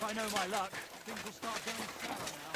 I know my luck, things will start going sour now.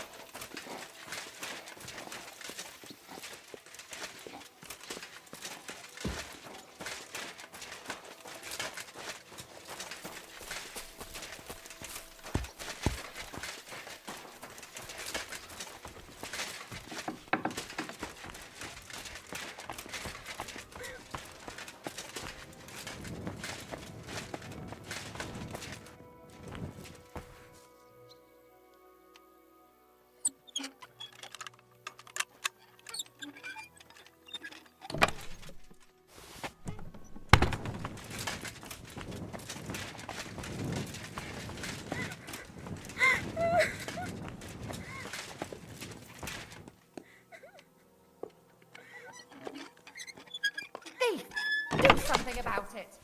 Do something about it.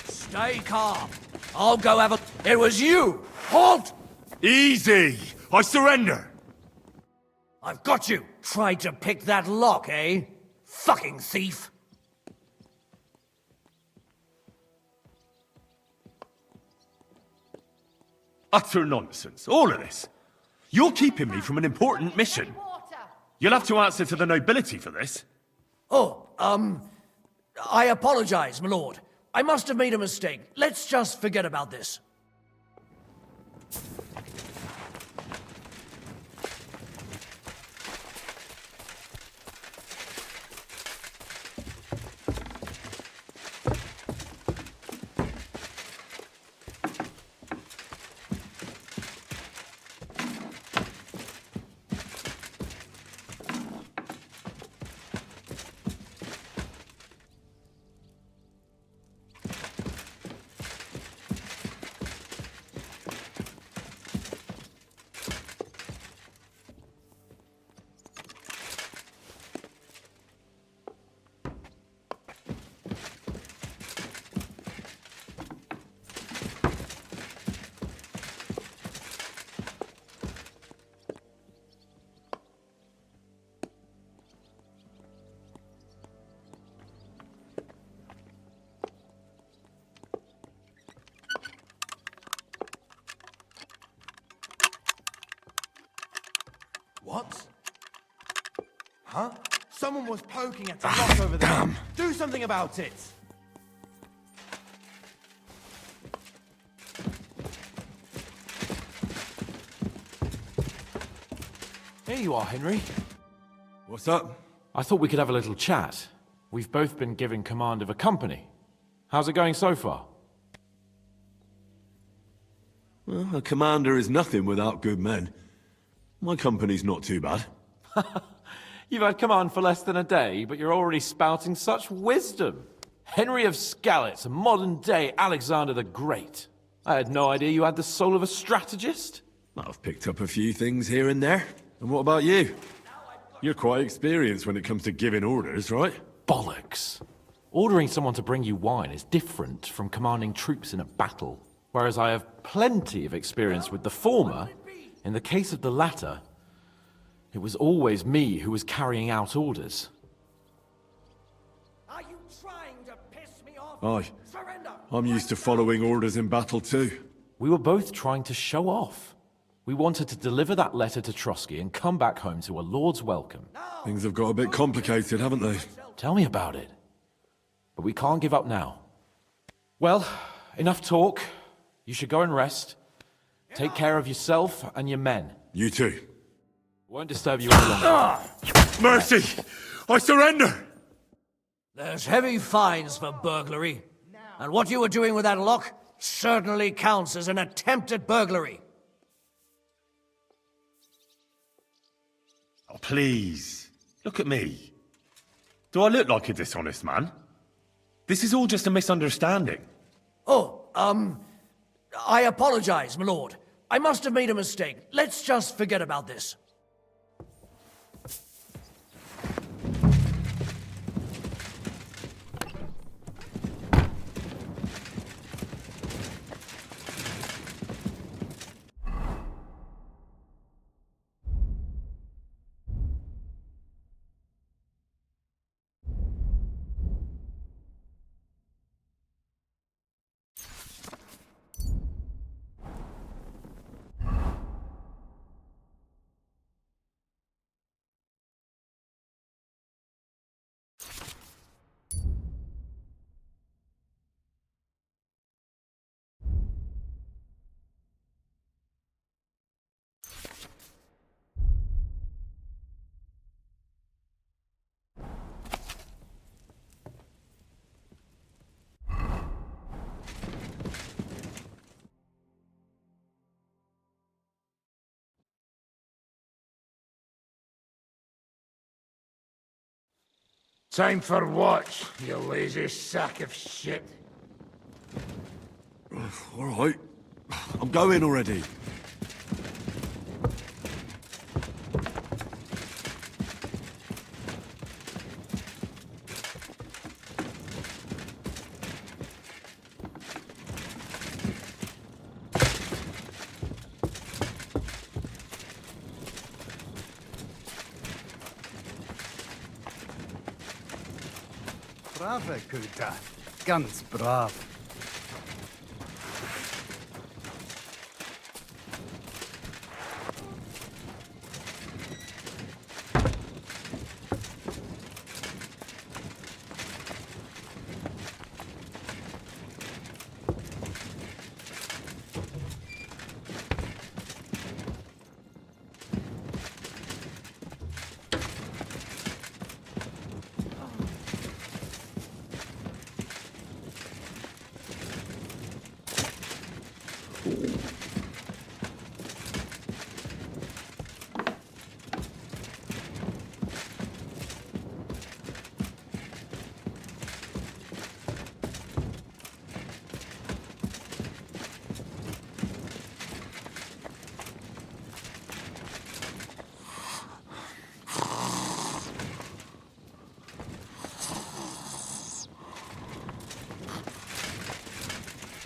Stay calm. I'll go have a... It was you! Halt! Easy! I surrender! I've got you! Tried to pick that lock, eh? Fucking thief! Utter nonsense, all of this. You're keeping me from an important mission. Water. You'll have to answer to the nobility for this. Oh, I apologize, my lord. I must have made a mistake. Let's just forget about this. What? Huh? Someone was poking at a lock over there. Damn. Do something about it! Here you are, Henry. What's up? I thought we could have a little chat. We've both been given command of a company. How's it going so far? Well, a commander is nothing without good men. My company's not too bad. You've had command for less than a day, but you're already spouting such wisdom. Henry of Skalitz, a modern-day Alexander the Great. I had no idea you had the soul of a strategist. I've picked up a few things here and there. And what about you? You're quite experienced when it comes to giving orders, right? Bollocks. Ordering someone to bring you wine is different from commanding troops in a battle. Whereas I have plenty of experience with the former, in the case of the latter, it was always me who was carrying out orders. Are you trying to piss me off? Aye. Surrender! I'm used to following orders in battle too. We were both trying to show off. We wanted to deliver that letter to Trotsky and come back home to a lord's welcome. Things have got a bit complicated, haven't they? Tell me about it. But we can't give up now. Well, enough talk. You should go and rest. Take care of yourself and your men. You too. Won't disturb you any longer. Mercy! I surrender! There's heavy fines for burglary. And what you were doing with that lock certainly counts as an attempt at burglary. Oh, please. Look at me. Do I look like a dishonest man? This is all just a misunderstanding. Oh, I apologize, my lord. I must have made a mistake. Let's just forget about this. Time for what, you lazy sack of shit? All right. I'm going already. Brave, Kuta. Ganz brav.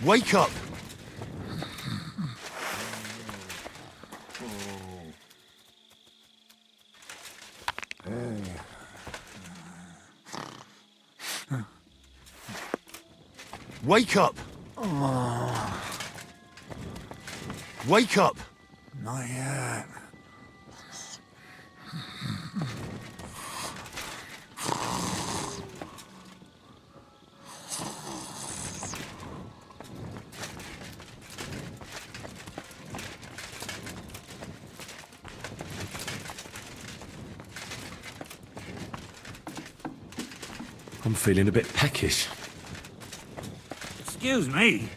Wake up! Wake up! Wake up! Not yet. I'm feeling a bit peckish. Excuse me.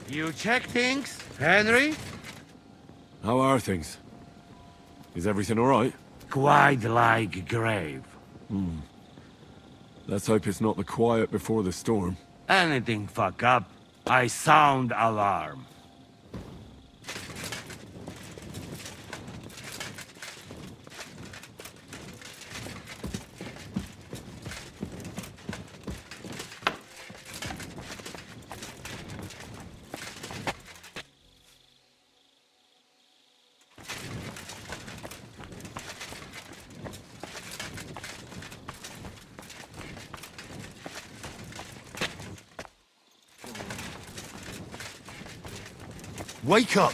You check things, Henry? How are things? Is everything all right? Quite like grave. Let's hope it's not the quiet before the storm. Anything fuck up, I sound alarm. Wake up!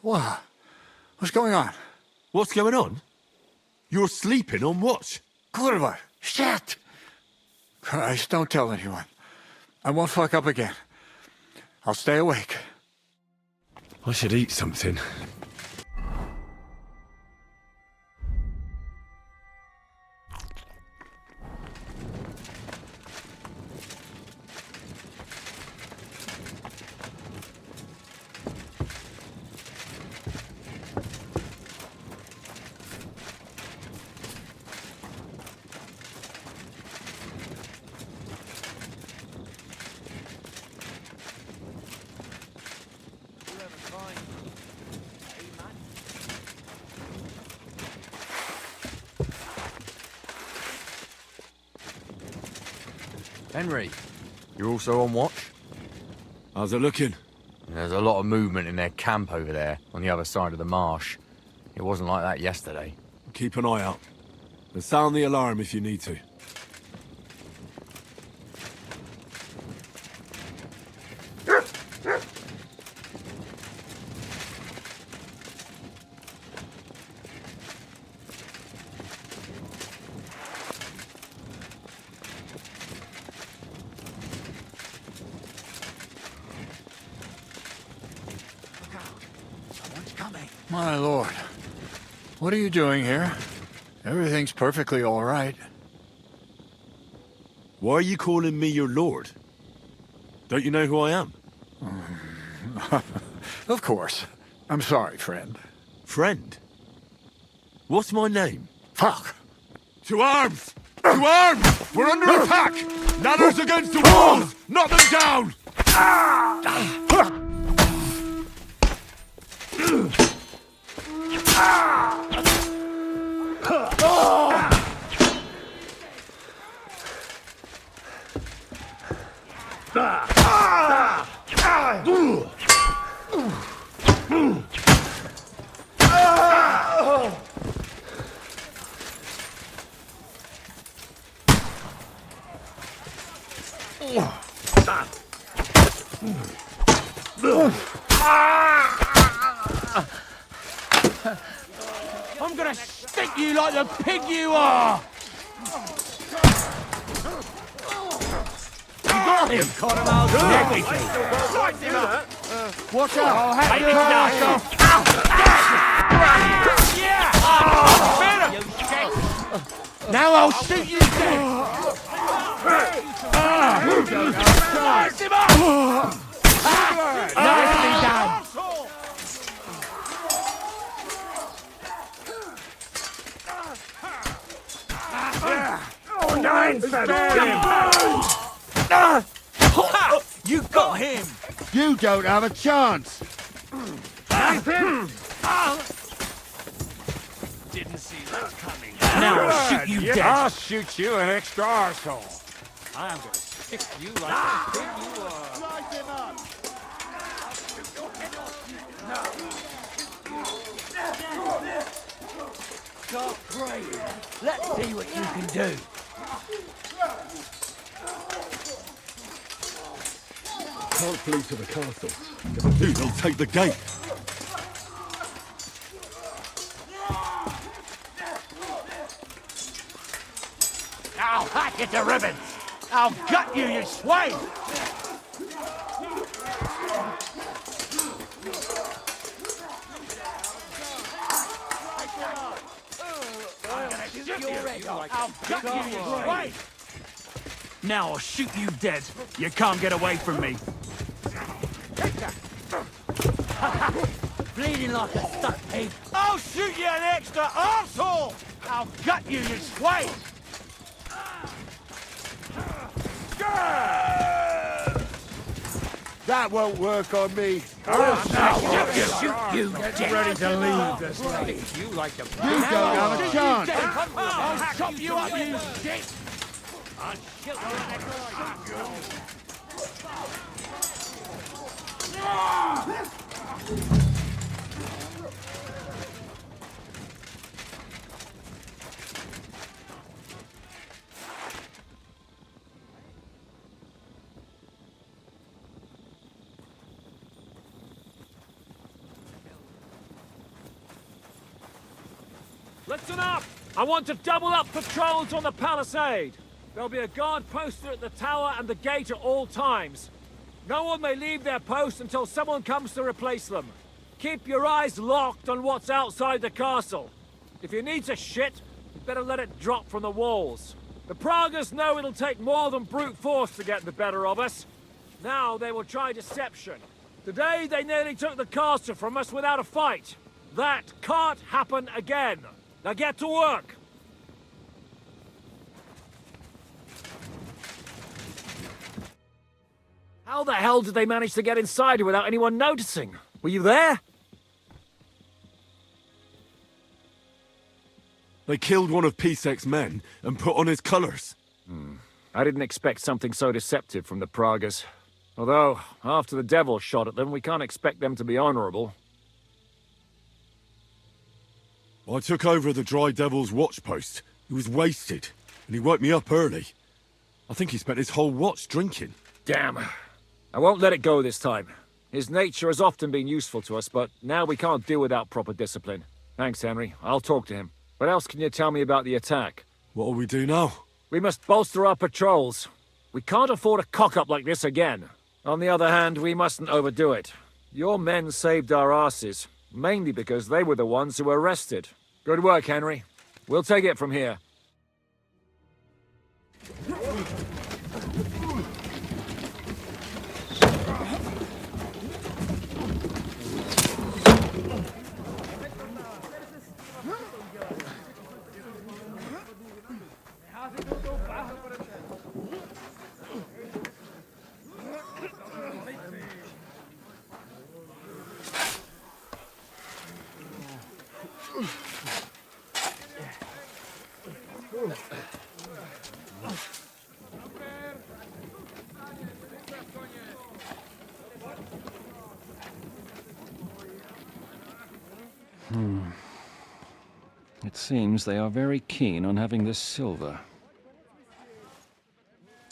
What? What's going on? What's going on? You're sleeping on watch. Kurva! Shit! Christ, don't tell anyone. I won't fuck up again. I'll stay awake. I should eat something. Henry, you're also on watch? How's it looking? There's a lot of movement in their camp over there, on the other side of the marsh. It wasn't like that yesterday. Keep an eye out. And sound the alarm if you need to. My lord. What are you doing here? Everything's perfectly all right. Why are you calling me your lord? Don't you know who I am? Of course. I'm sorry, friend. Friend? What's my name? Fuck! To arms! To arms! We're under attack! Ladders against the walls! Knock them down! I'm gonna stick you like the pig you are! You got him! Caught him out Watch out! I'll have you yeah! Now I'll shoot you dead! Slice him up! Nicely done! You got him! You don't have a chance. Didn't see that coming. Now I'll shoot you dead! I'll shoot you an extra arsehole. I am gonna stick you like the pig you are. Stop praying. Let's see what you can do. Can't flee to the castle. If I do, they'll take the gate. I'll hack you to ribbons. I'll gut you, you swine. I'll gut you, you swine. Now I'll shoot you dead. You can't get away from me. Bleeding like a stuck pig. I'll shoot you an extra arsehole! I'll gut you, you swine! That won't work on me. I'll shoot you dead. Ready to leave this lady. You like a pig. You don't have a chance. I'll chop you up, you shit! I'll shoot you an extra Listen up! I want to double up patrols on the palisade. There'll be a guard posted at the tower and the gate at all times. No one may leave their post until someone comes to replace them. Keep your eyes locked on what's outside the castle. If you need to shit, you better let it drop from the walls. The Pragas know it'll take more than brute force to get the better of us. Now they will try deception. Today they nearly took the castle from us without a fight. That can't happen again. Now get to work! How the hell did they manage to get inside without anyone noticing? Were you there? They killed one of Pisek's men and put on his colours. I didn't expect something so deceptive from the Pragas. Although, after the devil shot at them, we can't expect them to be honourable. I took over the Dry Devil's watch post. He was wasted, and he woke me up early. I think he spent his whole watch drinking. Damn. I won't let it go this time. His nature has often been useful to us, but now we can't do without proper discipline. Thanks, Henry. I'll talk to him. What else can you tell me about the attack? What'll we do now? We must bolster our patrols. We can't afford a cock-up like this again. On the other hand, we mustn't overdo it. Your men saved our asses. Mainly because they were the ones who were arrested. Good work, Henry. We'll take it from here. It seems they are very keen on having this silver.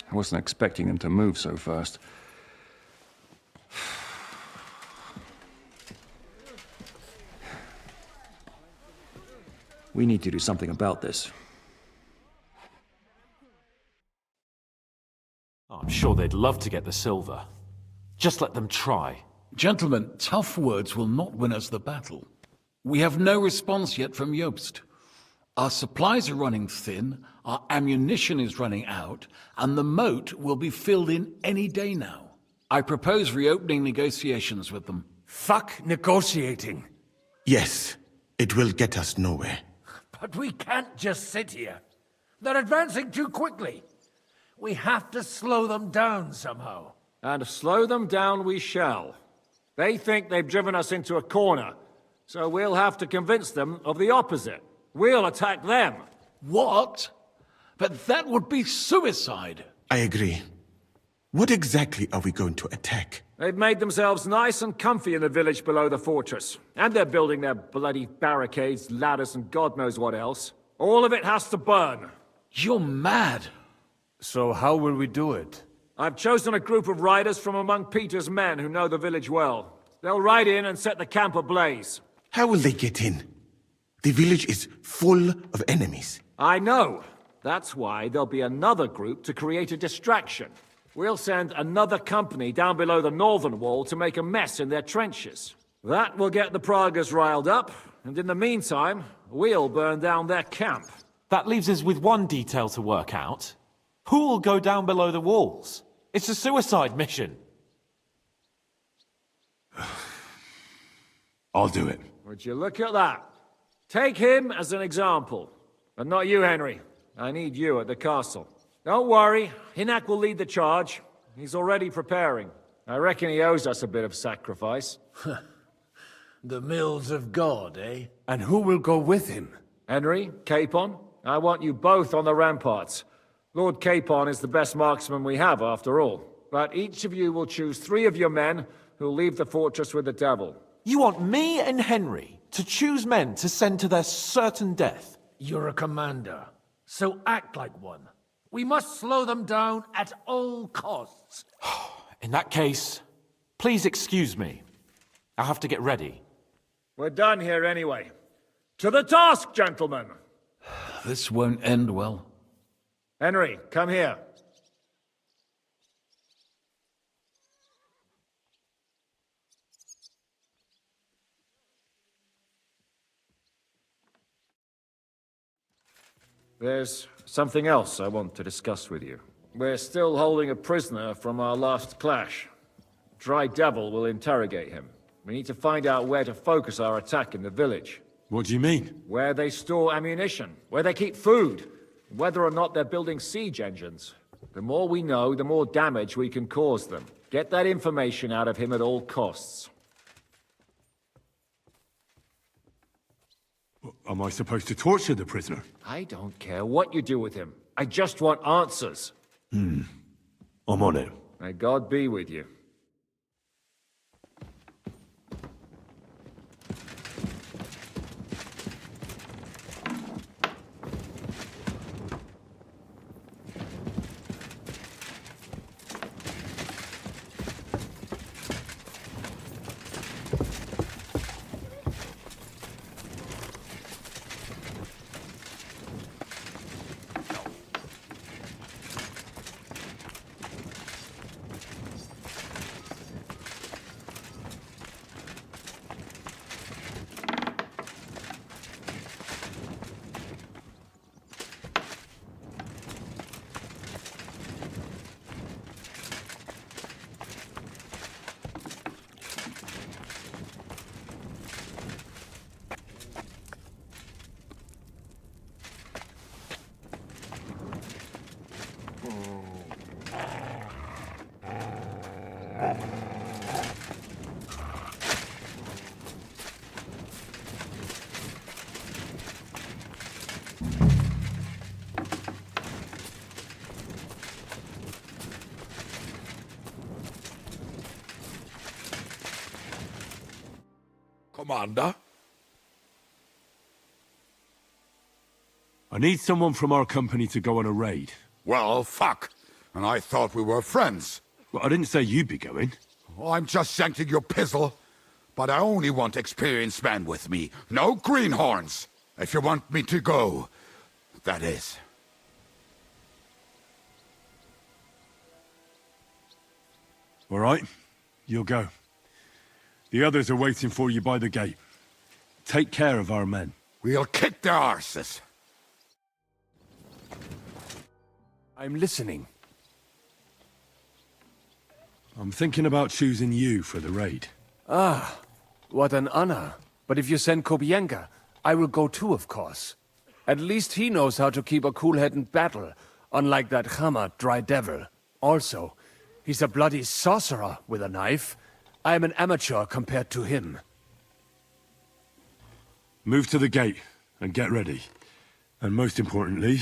I wasn't expecting them to move so fast. We need to do something about this. I'm sure they'd love to get the silver. Just let them try. Gentlemen, tough words will not win us the battle. We have no response yet from Jobst. Our supplies are running thin, our ammunition is running out, and the moat will be filled in any day now. I propose reopening negotiations with them. Fuck negotiating. Yes, it will get us nowhere. But we can't just sit here. They're advancing too quickly. We have to slow them down somehow. And slow them down we shall. They think they've driven us into a corner, so we'll have to convince them of the opposite. We'll attack them. What? But that would be suicide. I agree. What exactly are we going to attack? They've made themselves nice and comfy in the village below the fortress. And they're building their bloody barricades, ladders, and God knows what else. All of it has to burn. You're mad. So how will we do it? I've chosen a group of riders from among Peter's men who know the village well. They'll ride in and set the camp ablaze. How will they get in? The village is full of enemies. I know. That's why there'll be another group to create a distraction. We'll send another company down below the northern wall to make a mess in their trenches. That will get the Pragas riled up, and in the meantime, we'll burn down their camp. That leaves us with one detail to work out. Who will go down below the walls? It's a suicide mission. I'll do it. Would you look at that? Take him as an example. But not you, Henry. I need you at the castle. Don't worry, Hinak will lead the charge. He's already preparing. I reckon he owes us a bit of sacrifice. The mills of God, eh? And who will go with him? Henry, Capon, I want you both on the ramparts. Lord Capon is the best marksman we have, after all. But each of you will choose 3 of your men who'll leave the fortress with the devil. You want me and Henry to choose men to send to their certain death? You're a commander, so act like one. We must slow them down at all costs. In that case, please excuse me. I'll have to get ready. We're done here anyway. To the task, gentlemen! This won't end well. Henry, come here. There's something else I want to discuss with you. We're still holding a prisoner from our last clash. Dry Devil will interrogate him. We need to find out where to focus our attack in the village. What do you mean? Where they store ammunition, where they keep food, whether or not they're building siege engines. The more we know, the more damage we can cause them. Get that information out of him at all costs. Am I supposed to torture the prisoner? I don't care what you do with him. I just want answers. I'm on it. May God be with you. Commander? I need someone from our company to go on a raid. Well, fuck. And I thought we were friends. Well, I didn't say you'd be going. Oh, I'm just shanking your pizzle. But I only want experienced men with me. No greenhorns. If you want me to go, that is. All right, you'll go. The others are waiting for you by the gate. Take care of our men. We'll kick their arses. I'm listening. I'm thinking about choosing you for the raid. Ah, what an honor. But if you send Kobienka, I will go too, of course. At least he knows how to keep a cool head in battle, unlike that Hammer dry devil. Also, he's a bloody sorcerer with a knife. I am an amateur compared to him. Move to the gate and get ready. And most importantly,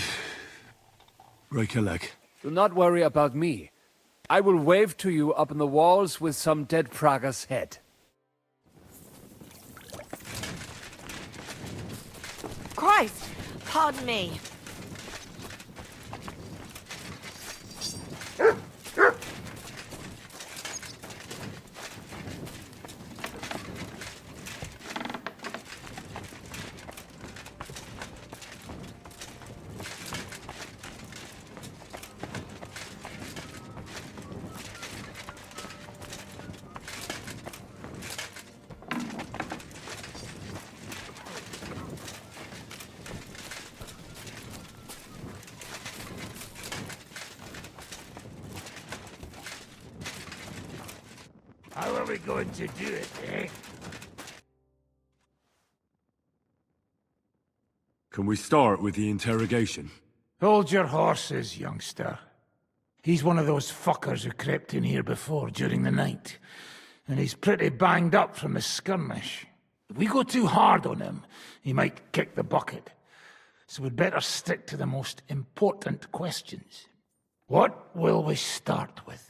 break a leg. Do not worry about me. I will wave to you up in the walls with some dead Praga's head. Christ! Pardon me. How are we going to do it, eh? Can we start with the interrogation? Hold your horses, youngster. He's one of those fuckers who crept in here before during the night. And he's pretty banged up from the skirmish. If we go too hard on him, he might kick the bucket. So we'd better stick to the most important questions. What will we start with?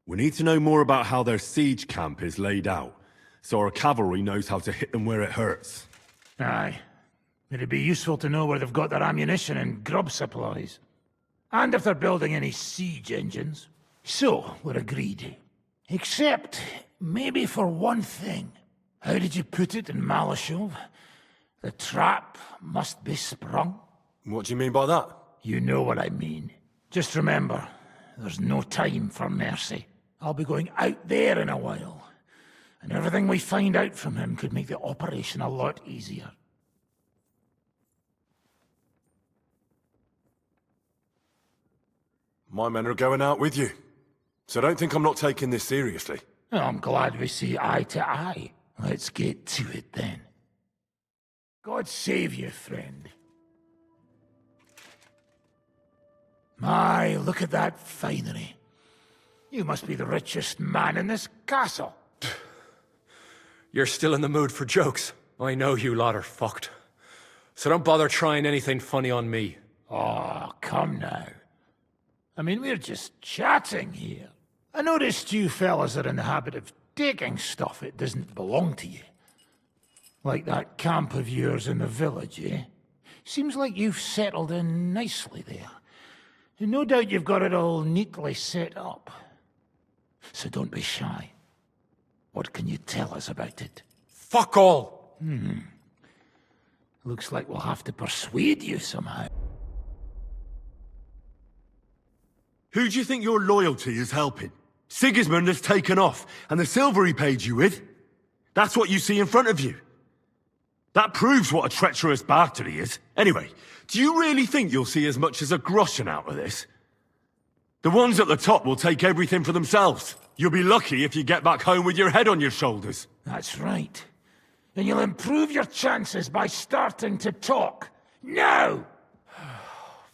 We need to know more about how their siege camp is laid out, so our cavalry knows how to hit them where it hurts. Aye. It'd be useful to know where they've got their ammunition and grub supplies. And if they're building any siege engines. So, we're agreed. Except, maybe for one thing. How did you put it in Malashov? The trap must be sprung. What do you mean by that? You know what I mean. Just remember, there's no time for mercy. I'll be going out there in a while. And everything we find out from him could make the operation a lot easier. My men are going out with you. So don't think I'm not taking this seriously. Well, I'm glad we see eye to eye. Let's get to it then. God save you, friend. My, look at that finery. You must be the richest man in this castle. You're still in the mood for jokes. I know you lot are fucked. So don't bother trying anything funny on me. Oh, come now. I mean, we're just chatting here. I noticed you fellas are in the habit of taking stuff that doesn't belong to you. Like that camp of yours in the village, eh? Seems like you've settled in nicely there. And no doubt you've got it all neatly set up. So don't be shy. What can you tell us about it? Fuck all! Looks like we'll have to persuade you somehow. Who do you think your loyalty is helping? Sigismund has taken off, and the silver he paid you with? That's what you see in front of you. That proves what a treacherous bastard he is. Anyway, do you really think you'll see as much as a groschen out of this? The ones at the top will take everything for themselves. You'll be lucky if you get back home with your head on your shoulders. That's right. And you'll improve your chances by starting to talk. Now!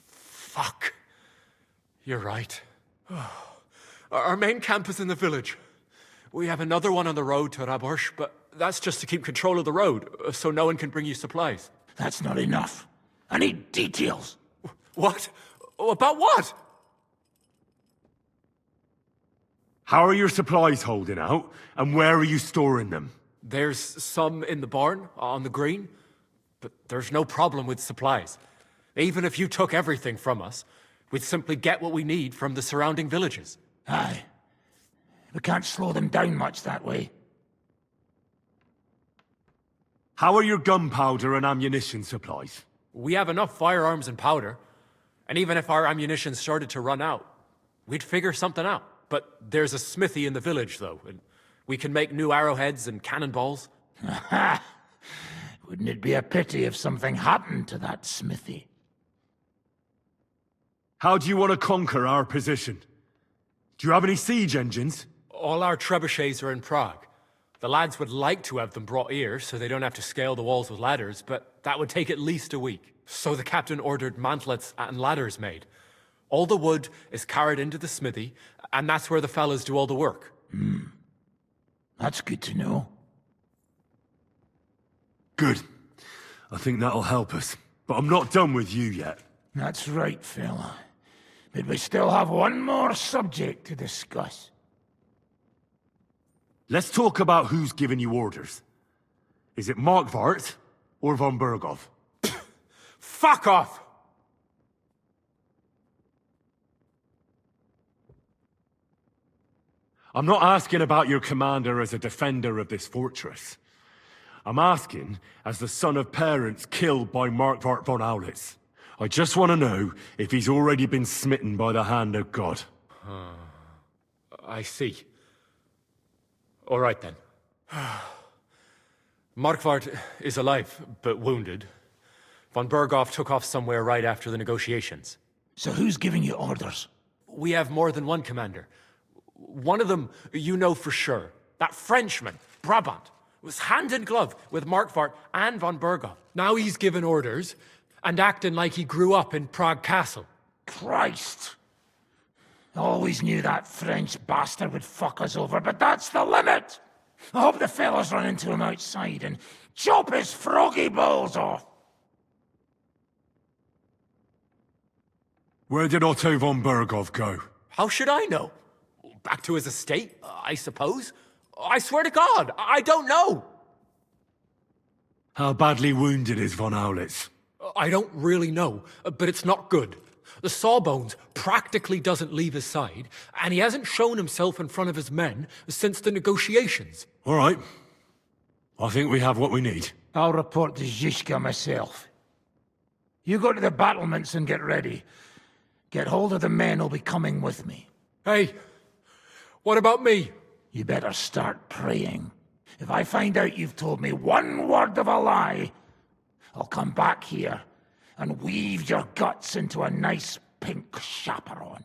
Fuck. You're right. Our main camp is in the village. We have another one on the road to Raborsh, but that's just to keep control of the road, so no one can bring you supplies. That's not enough. I need details. What? About what? How are your supplies holding out, and where are you storing them? There's some in the barn, on the green, but there's no problem with supplies. Even if you took everything from us, we'd simply get what we need from the surrounding villages. Aye. We can't slow them down much that way. How are your gunpowder and ammunition supplies? We have enough firearms and powder, and even if our ammunition started to run out, we'd figure something out. But there's a smithy in the village, though, and we can make new arrowheads and cannonballs. Ha! Wouldn't it be a pity if something happened to that smithy? How do you want to conquer our position? Do you have any siege engines? All our trebuchets are in Prague. The lads would like to have them brought here so they don't have to scale the walls with ladders, but that would take at least a week. So the captain ordered mantlets and ladders made. All the wood is carried into the smithy, and that's where the fellas do all the work. That's good to know. Good. I think that'll help us. But I'm not done with you yet. That's right, fella. But we still have one more subject to discuss. Let's talk about who's giving you orders. Is it Markvart or von Berghoff? Fuck off! I'm not asking about your commander as a defender of this fortress. I'm asking as the son of parents killed by Markvart von Aulitz. I just want to know if he's already been smitten by the hand of God. I see. All right, then. Markvart is alive, but wounded. Von Berghoff took off somewhere right after the negotiations. So who's giving you orders? We have more than one commander. One of them you know for sure. That Frenchman, Brabant, was hand in glove with Markvart and von Berghoff. Now he's given orders and acting like he grew up in Prague Castle. Christ! Always knew that French bastard would fuck us over, but that's the limit! I hope the fellas run into him outside and chop his froggy balls off! Where did Otto von Berghoff go? How should I know? Back to his estate, I suppose? I swear to God, I don't know! How badly wounded is von Aulitz? I don't really know, but it's not good. The sawbones practically doesn't leave his side, and he hasn't shown himself in front of his men since the negotiations. All right. I think we have what we need. I'll report to Zizka myself. You go to the battlements and get ready. Get hold of the men who'll be coming with me. Hey, what about me? You better start praying. If I find out you've told me one word of a lie, I'll come back here and weave your guts into a nice pink chaperon.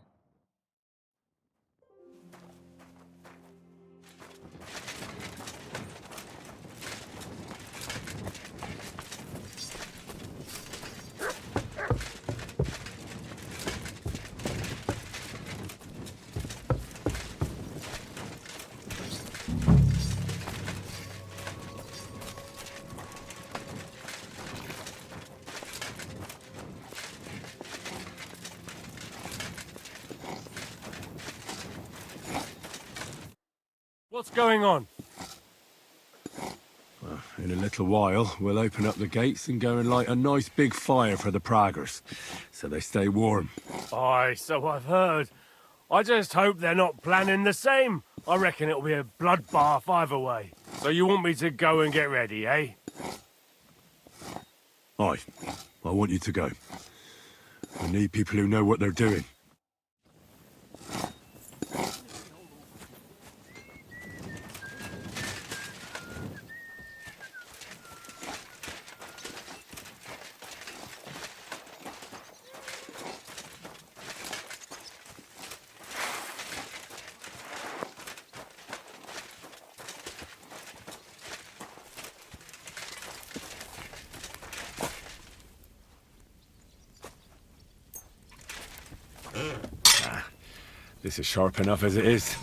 What's going on? Well, in a little while, we'll open up the gates and go and light a nice big fire for the Praggers, so they stay warm. Aye, so I've heard. I just hope they're not planning the same. I reckon it'll be a bloodbath either way. So you want me to go and get ready, eh? Aye, I want you to go. I need people who know what they're doing. This is sharp enough as it is.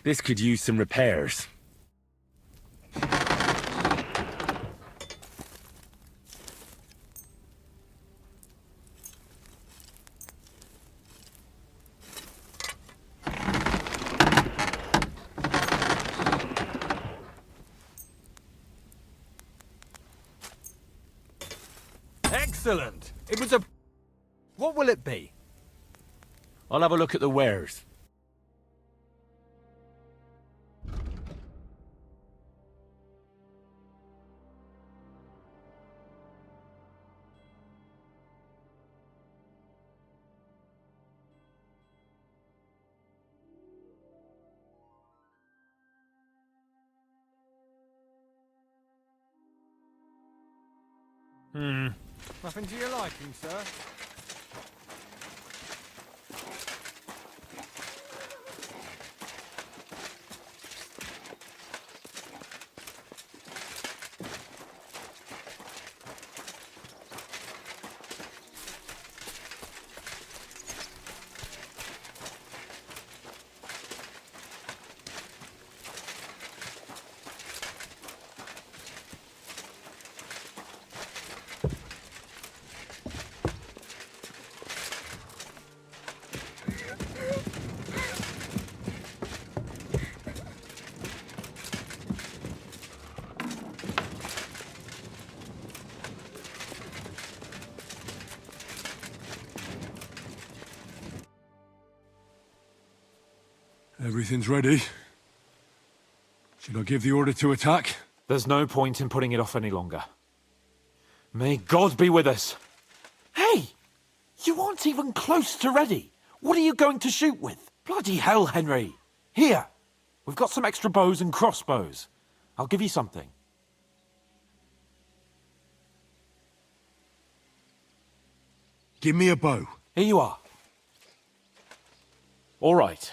This could use some repairs. Excellent. It was a... What will it be? I'll have a look at the wares. Nothing to your liking, sir? Everything's ready. Should I give the order to attack? There's no point in putting it off any longer. May God be with us. Hey! You aren't even close to ready. What are you going to shoot with? Bloody hell, Henry. Here. We've got some extra bows and crossbows. I'll give you something. Give me a bow. Here you are. All right.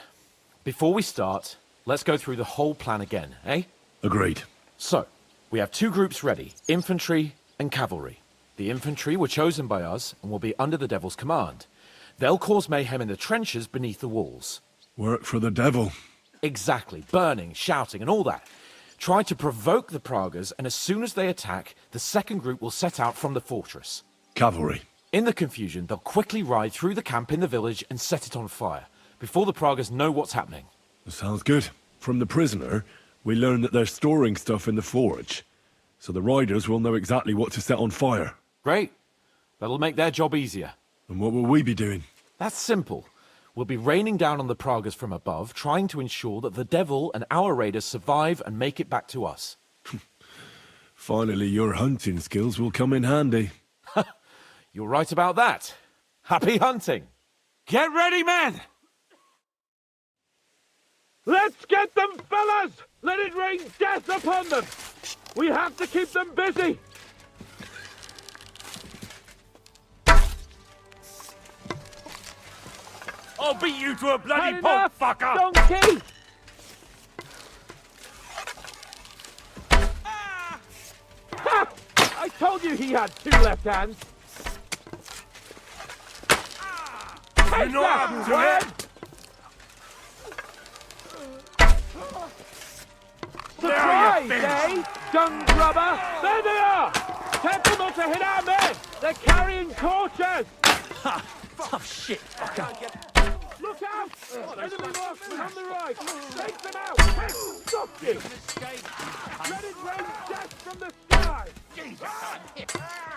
Before we start, let's go through the whole plan again, eh? Agreed. So, we have two groups ready, infantry and cavalry. The infantry were chosen by us and will be under the Devil's command. They'll cause mayhem in the trenches beneath the walls. Work for the devil. Exactly, burning, shouting and all that. Try to provoke the Pragas, and as soon as they attack, the second group will set out from the fortress. Cavalry. In the confusion, they'll quickly ride through the camp in the village and set it on fire, before the Pragas know what's happening. Sounds good. From the prisoner, we learned that they're storing stuff in the forge, so the riders will know exactly what to set on fire. Great. That'll make their job easier. And what will we be doing? That's simple. We'll be raining down on the Pragas from above, trying to ensure that the devil and our raiders survive and make it back to us. Finally, your hunting skills will come in handy. You're right about that. Happy hunting. Get ready, men! Let's get them, fellas! Let it rain death upon them! We have to keep them busy! I'll beat you to a bloody Had pulp, enough, fucker! Donkey! Ha! I told you he had two left hands! You're not up to it! Surprise, eh? Dung grubber! There they are! Careful not to hit our men! They're carrying torches! Ha! Tough shit, fucker! Look out! Enemy marksmen on the right! Take them out! Hey, stop you! Let it rain death from the sky!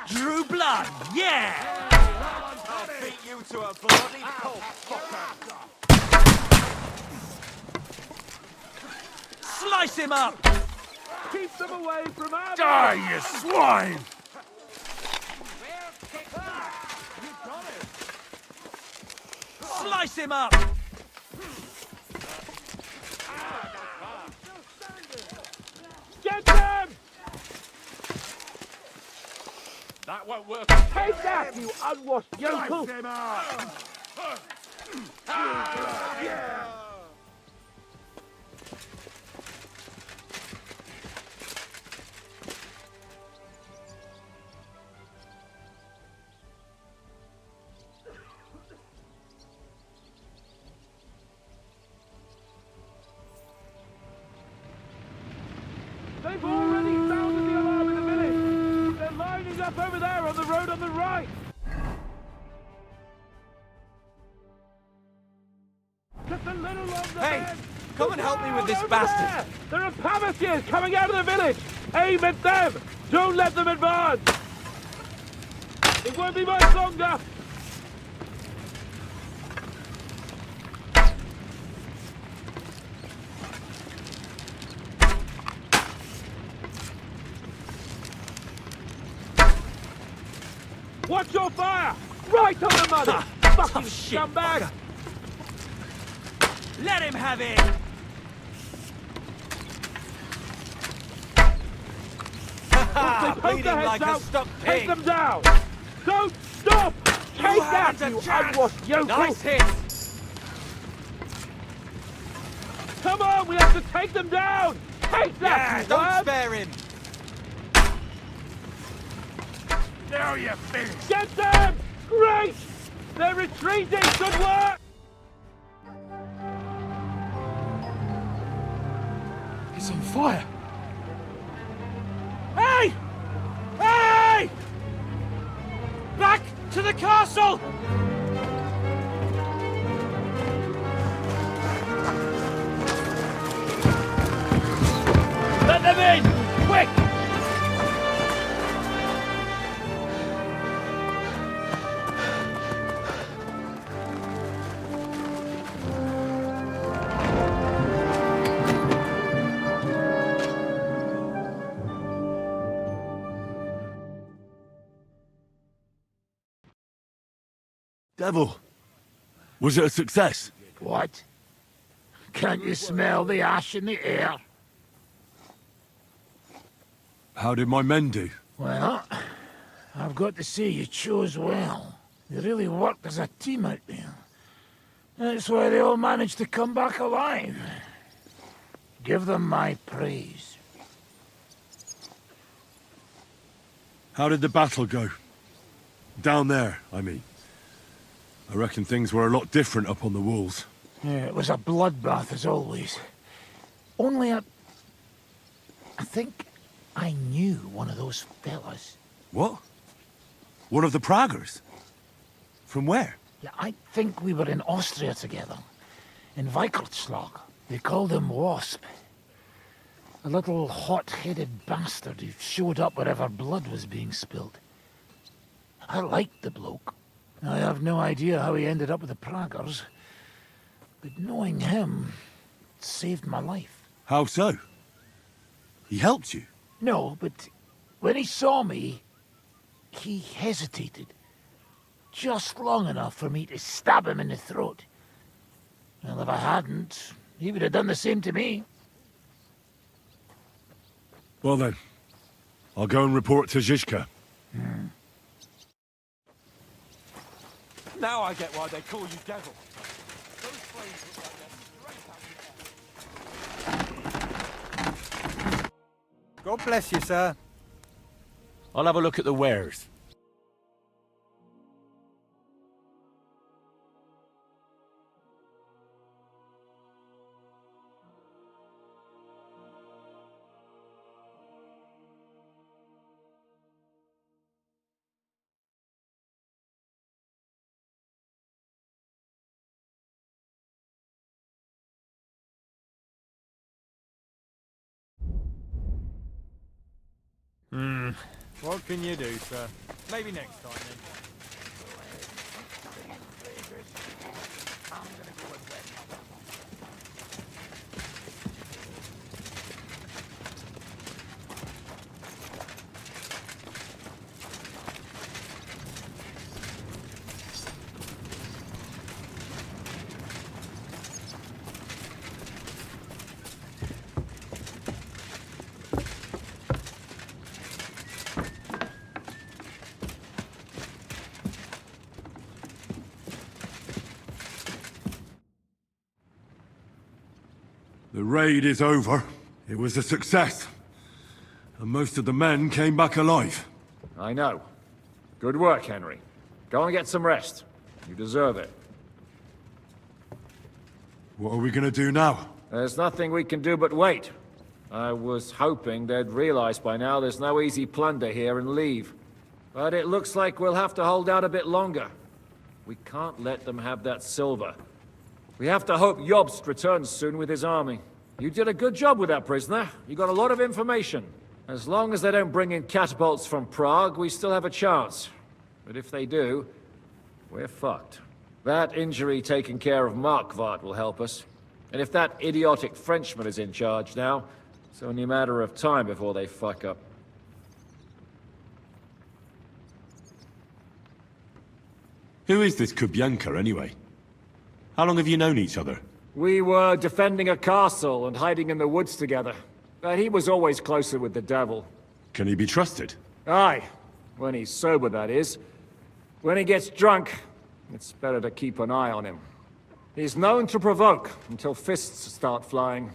Drew blood, yeah! I'll beat you to a bloody pulp, fucker! Slice him up! Keep them away from our... Die, you swine! Slice him up! Get them! That won't work. Take that, you unwashed yokel! Yeah! They've already sounded the alarm in the village! They're lining up over there on the road on the right! Just a little longer, Hey, men. come and help me with this Over bastard! There are Pavasiers coming out of the village! Aim at them! Don't let them advance! It won't be much longer! Watch your fire! Right on the mother! Fucking scumbag! Let him have it! Bleeding like a stuck pig! Take them down! Don't stop! Take that, you unwashed yokel! Nice hit! Come on, we have to take them down! Take that, Yeah, you don't worm! spare him! Now you're finished! Get them! Great! They're retreating! Good work! It's on fire. Hey! Hey! Back to the castle! Let them in! Quick! Devil, was it a success? What? Can't you smell the ash in the air? How did my men do? Well, I've got to say you chose well. You really worked as a team out there. That's why they all managed to come back alive. Give them my praise. How did the battle go? Down there, I mean. I reckon things were a lot different up on the walls. Yeah, it was a bloodbath as always. Only I think I knew one of those fellas. What? One of the Praggers? From where? Yeah, I think we were in Austria together. In Weikertslag. They called him Wasp. A little hot-headed bastard who showed up wherever blood was being spilled. I liked the bloke. I have no idea how he ended up with the Praggers, but knowing him saved my life. How so? He helped you? No, but when he saw me, he hesitated. Just long enough for me to stab him in the throat. Well, if I hadn't, he would have done the same to me. Well then, I'll go and report to Zizka. Now I get why they call you Devil. God bless you, sir. I'll have a look at the wares. What can you do, sir? Maybe next time, then. The raid is over. It was a success. And most of the men came back alive. I know. Good work, Henry. Go and get some rest. You deserve it. What are we gonna do now? There's nothing we can do but wait. I was hoping they'd realize by now there's no easy plunder here and leave. But it looks like we'll have to hold out a bit longer. We can't let them have that silver. We have to hope Jobst returns soon with his army. You did a good job with that prisoner. You got a lot of information. As long as they don't bring in catapults from Prague, we still have a chance. But if they do, we're fucked. That injury taken care of Markvart will help us. And if that idiotic Frenchman is in charge now, it's only a matter of time before they fuck up. Who is this Kubyanka, anyway? How long have you known each other? We were defending a castle and hiding in the woods together. But he was always closer with the devil. Can he be trusted? Aye. When he's sober, that is. When he gets drunk, it's better to keep an eye on him. He's known to provoke until fists start flying.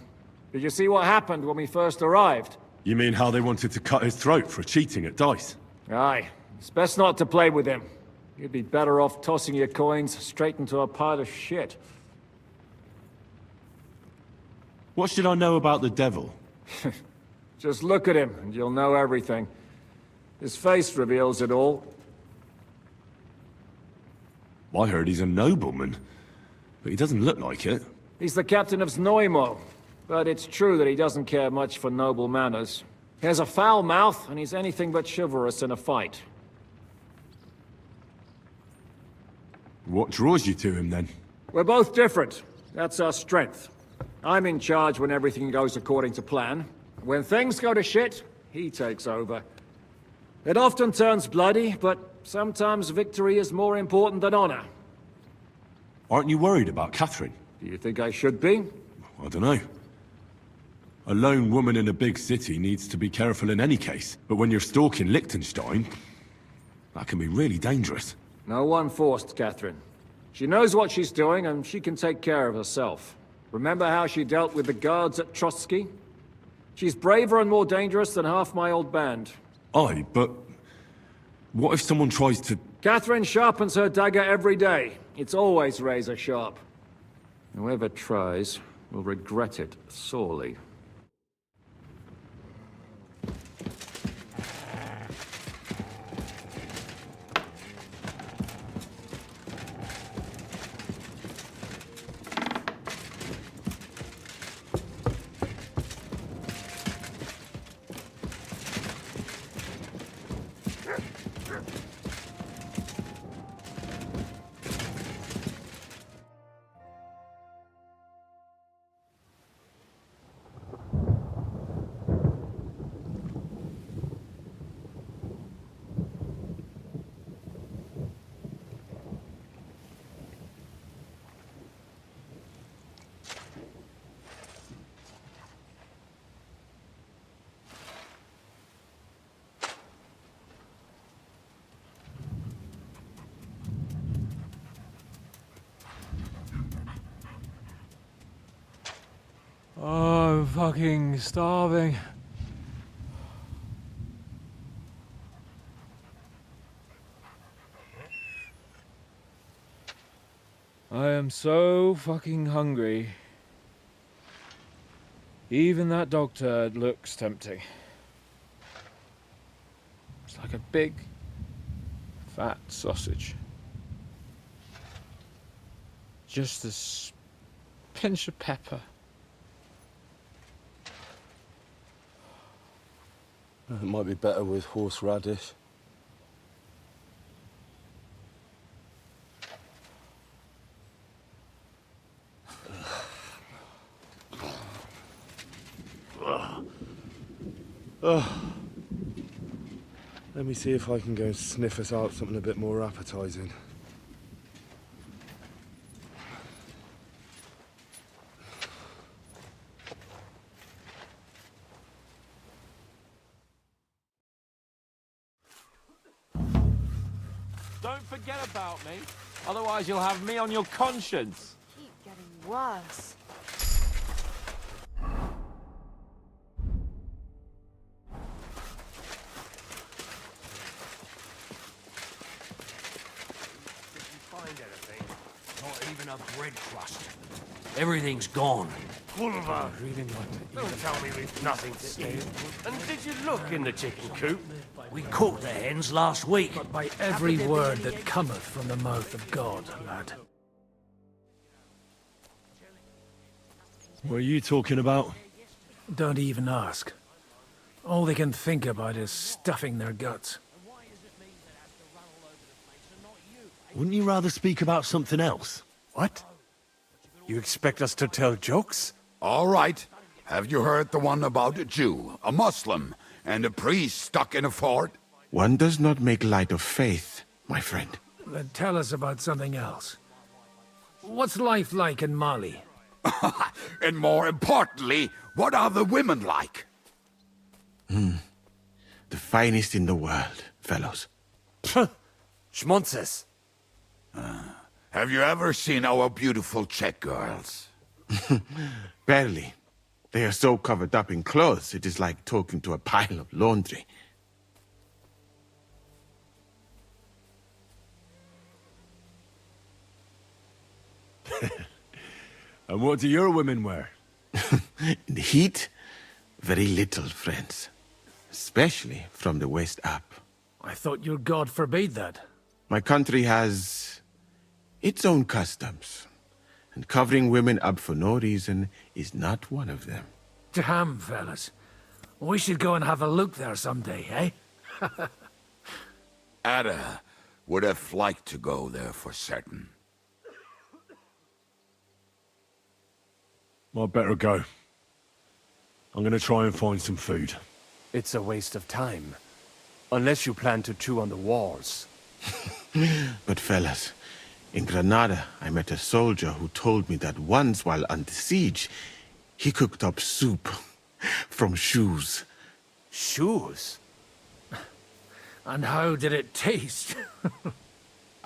Did you see what happened when we first arrived? You mean how they wanted to cut his throat for cheating at dice? Aye. It's best not to play with him. You'd be better off tossing your coins straight into a pile of shit. What should I know about the devil? Just look at him, and you'll know everything. His face reveals it all. I heard he's a nobleman, but he doesn't look like it. He's the captain of Znojmo, but it's true that he doesn't care much for noble manners. He has a foul mouth, and he's anything but chivalrous in a fight. What draws you to him, then? We're both different. That's our strength. I'm in charge when everything goes according to plan. When things go to shit, he takes over. It often turns bloody, but sometimes victory is more important than honor. Aren't you worried about Catherine? Do you think I should be? I don't know. A lone woman in a big city needs to be careful in any case. But when you're stalking Liechtenstein, that can be really dangerous. No one forced Catherine. She knows what she's doing, and she can take care of herself. Remember how she dealt with the guards at Trotsky? She's braver and more dangerous than half my old band. Aye, but what if someone tries to... Catherine sharpens her dagger every day. It's always razor sharp. Whoever tries will regret it sorely. Oh, I'm fucking starving. I am so fucking hungry. Even that dog turd looks tempting. It's like a big, fat sausage. Just a pinch of pepper. It might be better with horseradish. Let me see if I can go and sniff us out something a bit more appetizing. Don't forget about me, otherwise you'll have me on your conscience. Keep getting worse. Find anything? Not even a bread crust. Everything's gone. Pulver. Don't tell me we've nothing to eat. And did you look in the chicken coop? We caught the hens last week. But by every word that cometh from the mouth of God, lad. What are you talking about? Don't even ask. All they can think about is stuffing their guts. Wouldn't you rather speak about something else? What? You expect us to tell jokes? All right. Have you heard the one about a Jew, a Muslim, and a priest stuck in a fort? One does not make light of faith, my friend. Then tell us about something else. What's life like in Mali? And more importantly, what are the women like? The finest in the world, fellows. Schmonzes. Have you ever seen our beautiful Czech girls? Barely. They are so covered up in clothes, it is like talking to a pile of laundry. And what do your women wear? In the heat, very little, friends. Especially from the waist up. I thought your god forbade that. My country has its own customs. And covering women up for no reason is not one of them. Damn, fellas. We should go and have a look there someday, eh? Ada would have liked to go there for certain. I'd better go. I'm gonna try and find some food. It's a waste of time. Unless you plan to chew on the walls. But fellas, in Granada, I met a soldier who told me that once while under siege, he cooked up soup from shoes. Shoes? And how did it taste?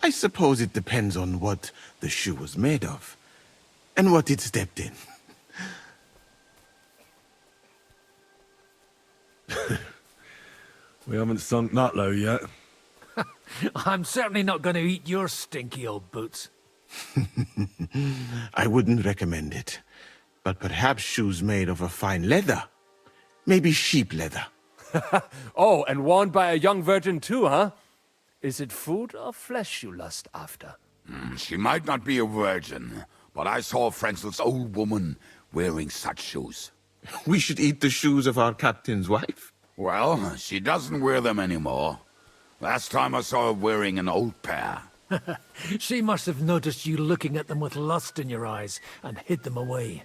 I suppose it depends on what the shoe was made of, and what it stepped in. We haven't sunk that low yet. I'm certainly not going to eat your stinky old boots. I wouldn't recommend it. But perhaps shoes made of a fine leather. Maybe sheep leather. Oh, and worn by a young virgin too, huh? Is it food or flesh you lust after? She might not be a virgin, but I saw Frenzel's old woman wearing such shoes. We should eat the shoes of our captain's wife. Well, she doesn't wear them anymore. Last time I saw her wearing an old pair. She must have noticed you looking at them with lust in your eyes and hid them away.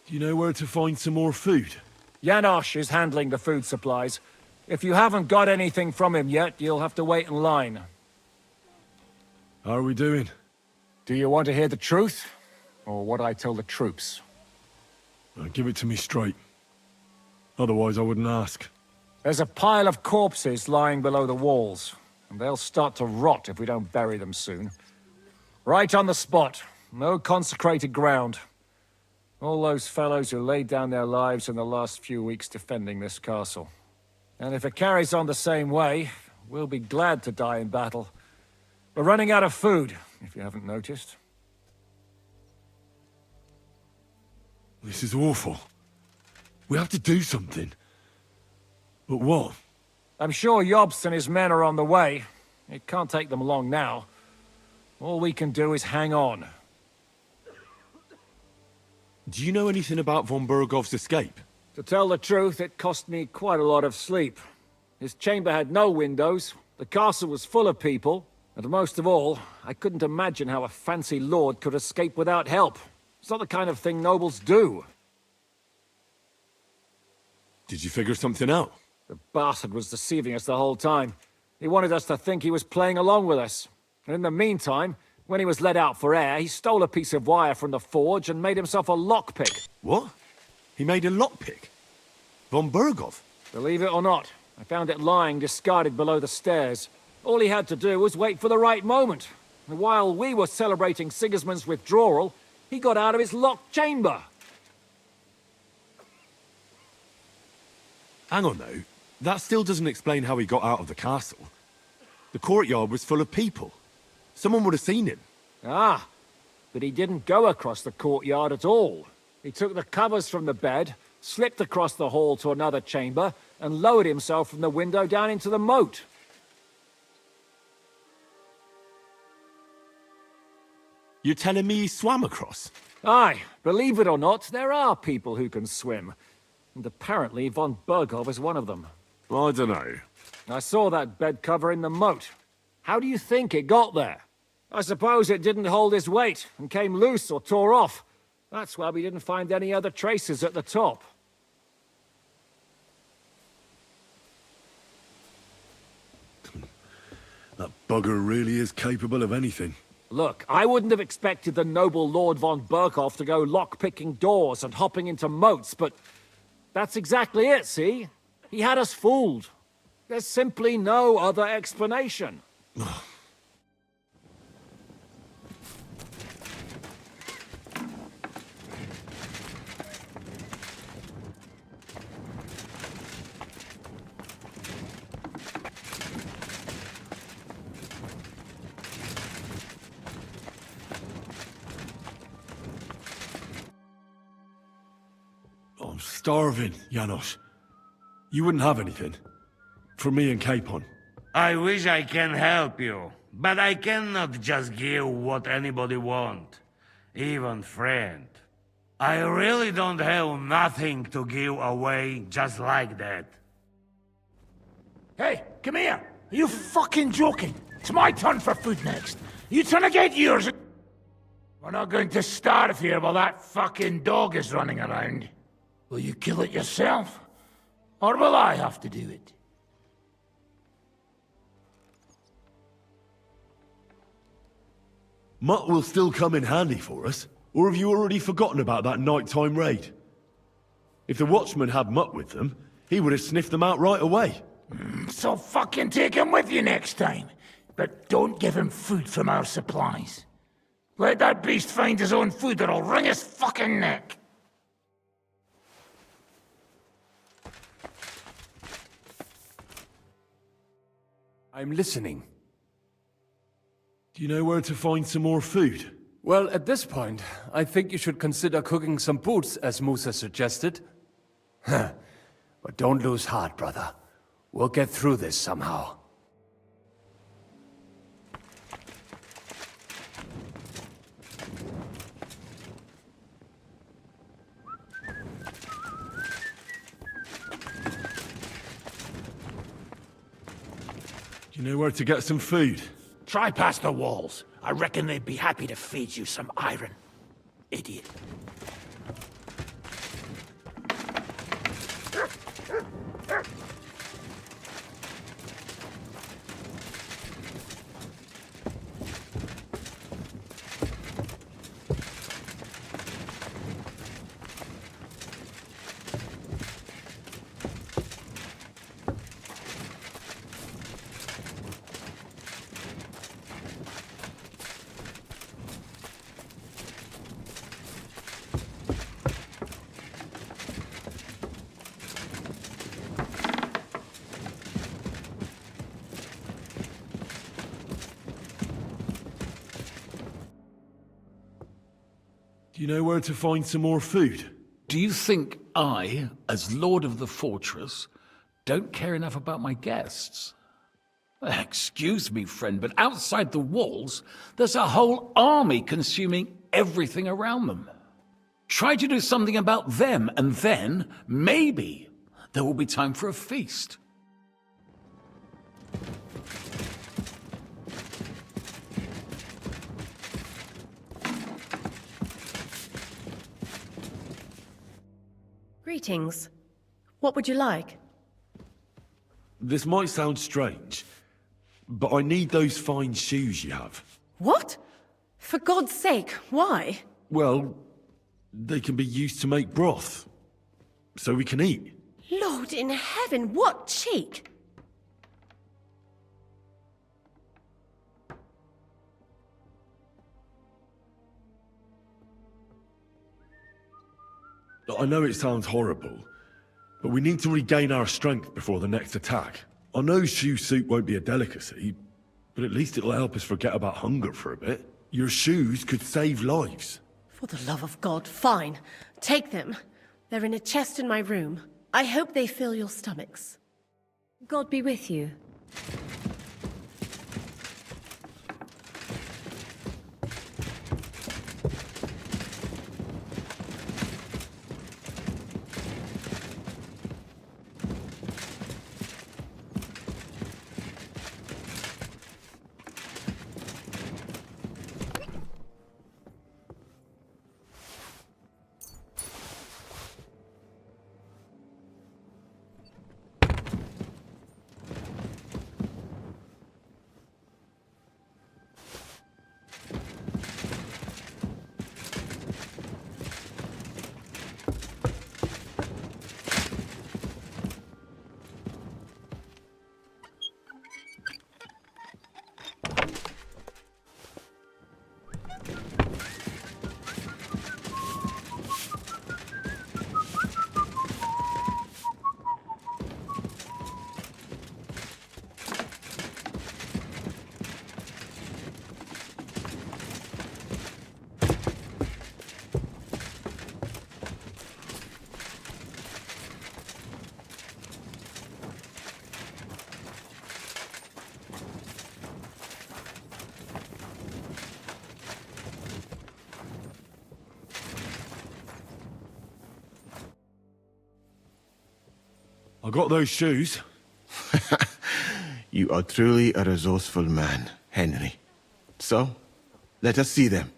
Do you know where to find some more food? Janosch is handling the food supplies. If you haven't got anything from him yet, you'll have to wait in line. How are we doing? Do you want to hear the truth? Or what I tell the troops? Give it to me straight. Otherwise I wouldn't ask. There's a pile of corpses lying below the walls, and they'll start to rot if we don't bury them soon. Right on the spot. No consecrated ground. All those fellows who laid down their lives in the last few weeks defending this castle. And if it carries on the same way, we'll be glad to die in battle. We're running out of food, if you haven't noticed. This is awful. We have to do something. But what? I'm sure Jobst and his men are on the way. It can't take them long now. All we can do is hang on. Do you know anything about von Bergov's escape? To tell the truth, it cost me quite a lot of sleep. His chamber had no windows, the castle was full of people, and most of all, I couldn't imagine how a fancy lord could escape without help. It's not the kind of thing nobles do. Did you figure something out? The bastard was deceiving us the whole time. He wanted us to think he was playing along with us. And in the meantime, when he was let out for air, he stole a piece of wire from the forge and made himself a lockpick. What? He made a lockpick? Von Bergov? Believe it or not, I found it lying discarded below the stairs. All he had to do was wait for the right moment. And while we were celebrating Sigismund's withdrawal, he got out of his locked chamber. Hang on, though. That still doesn't explain how he got out of the castle. The courtyard was full of people. Someone would have seen him. Ah, but he didn't go across the courtyard at all. He took the covers from the bed, slipped across the hall to another chamber, and lowered himself from the window down into the moat. You're telling me he swam across? Aye, believe it or not, there are people who can swim. And apparently von Berghoff is one of them. I don't know. I saw that bed cover in the moat. How do you think it got there? I suppose it didn't hold his weight and came loose or tore off. That's why we didn't find any other traces at the top. That bugger really is capable of anything. Look, I wouldn't have expected the noble Lord von Berghoff to go lock-picking doors and hopping into moats, but that's exactly it, see? He had us fooled. There's simply no other explanation. I'm starving, Janos. You wouldn't have anything? For me and Capon. I wish I can help you, but I cannot just give what anybody want, even friend. I really don't have nothing to give away just like that. Hey, come here! Are you fucking joking? It's my turn for food next. You trying to get yours? We're not going to starve here while that fucking dog is running around. Will you kill it yourself? Or will I have to do it? Mutt will still come in handy for us. Or have you already forgotten about that nighttime raid? If the watchman had Mutt with them, he would have sniffed them out right away. So fucking take him with you next time. But don't give him food from our supplies. Let that beast find his own food or I'll wring his fucking neck. I'm listening. Do you know where to find some more food? Well, at this point, I think you should consider cooking some boots, as Musa suggested. But don't lose heart, brother. We'll get through this somehow. Do you know where to get some food? Try past the walls. I reckon they'd be happy to feed you some iron. Idiot. Do you know where to find some more food? Do you think I, as Lord of the Fortress, don't care enough about my guests? Excuse me, friend, but outside the walls, there's a whole army consuming everything around them. Try to do something about them, and then, maybe, there will be time for a feast. Greetings. What would you like? This might sound strange, but I need those fine shoes you have. What? For God's sake, why? Well, they can be used to make broth, so we can eat. Lord in heaven, what cheek! I know it sounds horrible, but we need to regain our strength before the next attack. I know shoe soup won't be a delicacy, but at least it'll help us forget about hunger for a bit. Your shoes could save lives. For the love of God, fine. Take them. They're in a chest in my room. I hope they fill your stomachs. God be with you. I got those shoes. You are truly a resourceful man, Henry. So, let us see them.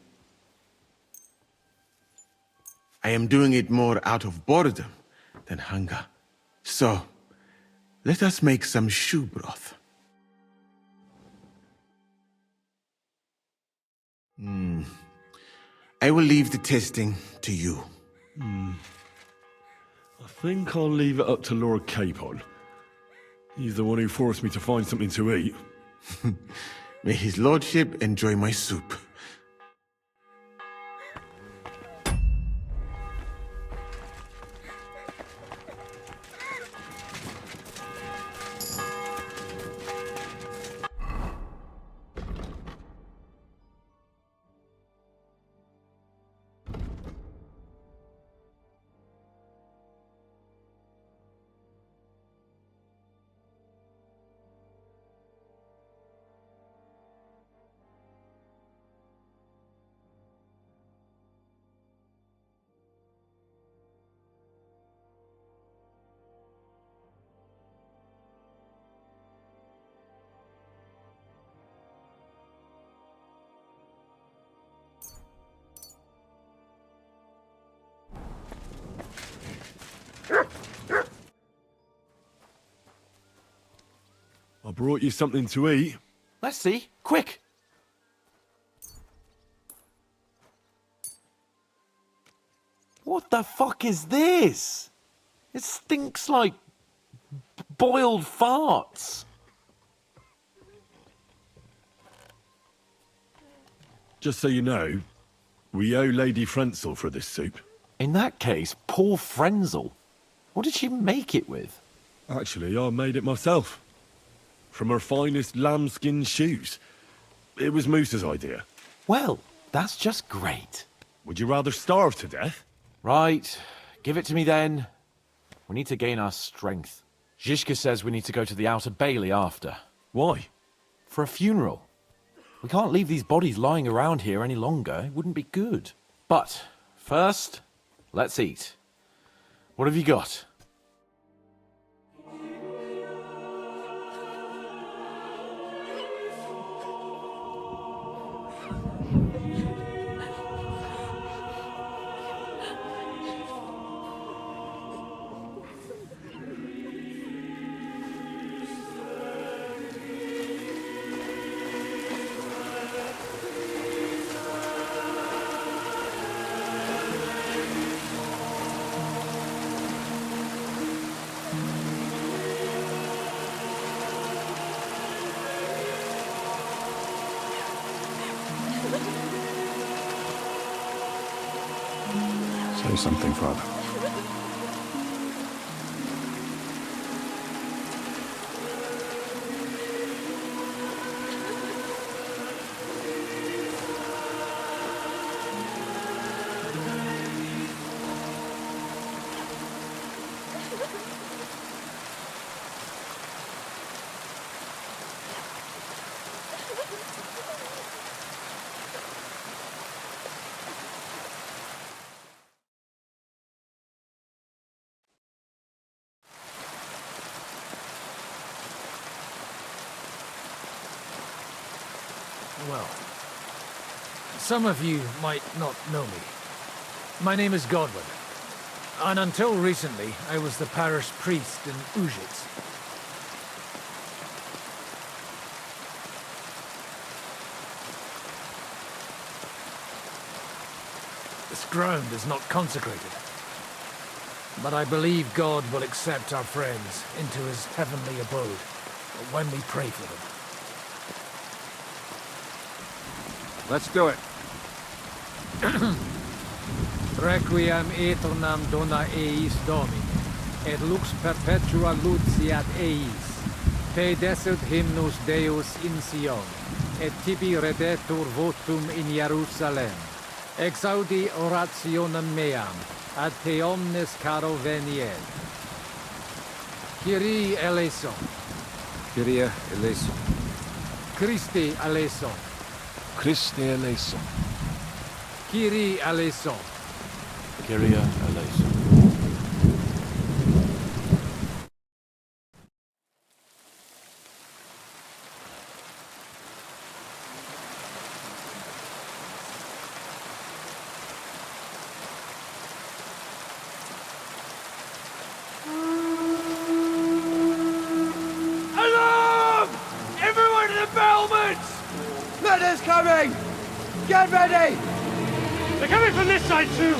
I am doing it more out of boredom than hunger. So, let us make some shoe broth. I will leave the testing to you. I think I'll leave it up to Lord Capon. He's the one who forced me to find something to eat. May his lordship enjoy my soup. I brought you something to eat. Let's see. Quick! What the fuck is this? It stinks like boiled farts. Just so you know, we owe Lady Frenzel for this soup. In that case, poor Frenzel. What did she make it with? Actually, I made it myself. From her finest lambskin shoes. It was Moose's idea. Well, that's just great. Would you rather starve to death? Right. Give it to me then. We need to gain our strength. Zizka says we need to go to the Outer Bailey after. Why? For a funeral. We can't leave these bodies lying around here any longer. It wouldn't be good. But, first, let's eat. What have you got? Say something, Father. Well, some of you might not know me. My name is Godwin, and until recently, I was the parish priest in Ujitz. This ground is not consecrated, but I believe God will accept our friends into his heavenly abode when we pray for them. Let's do it. Requiem aeternam dona eis Domine, et lux perpetua luciat eis. Te desert hymnus Deus in Sion, et tibi redetur votum in Jerusalem. Exaudi orationem meam, ad te omnes caro veniet. Kyrie eleison. Kyrie eleison. Christe eleison. Christe eleison. Kyrie eleison. Kyrie eleison. coming! Get ready! They're coming from this side too!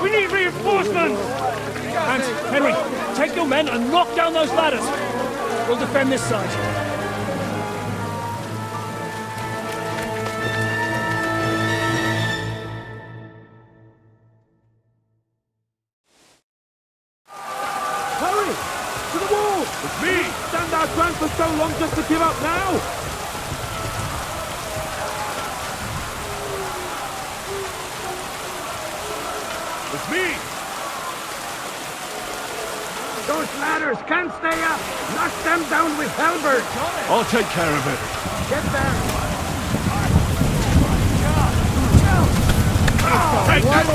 We need reinforcements! And, Henry, take your men and knock down those ladders! We'll defend this side. Hurry! To the wall! It's me! Stand our ground for so long just to give up now! It's me! Those ladders can't stay up! Knock them down with halberds! I'll take care of it. Get there! Take that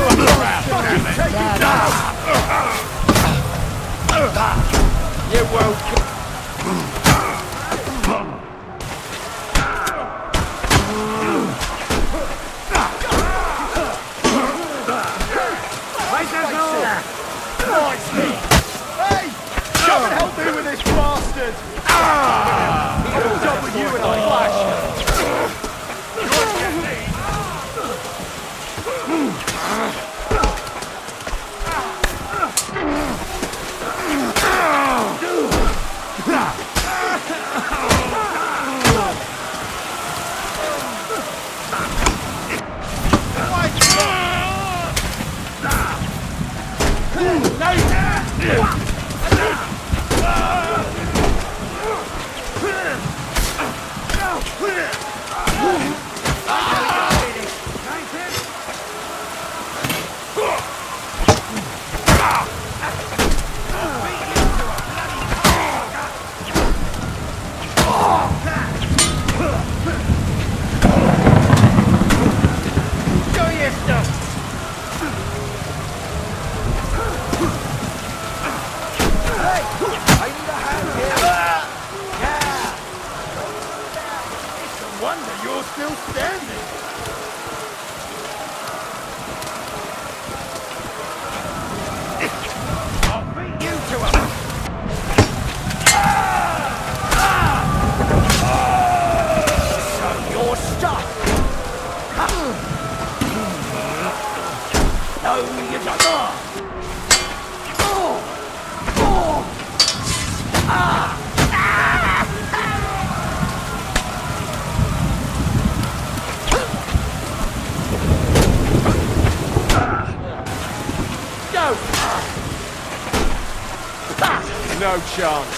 You won't. Hey! Come and help me with this bastard! He'll stop with you in a flash! Still standing. I'll beat you to him. So you're stuck. No, you don't. No chance.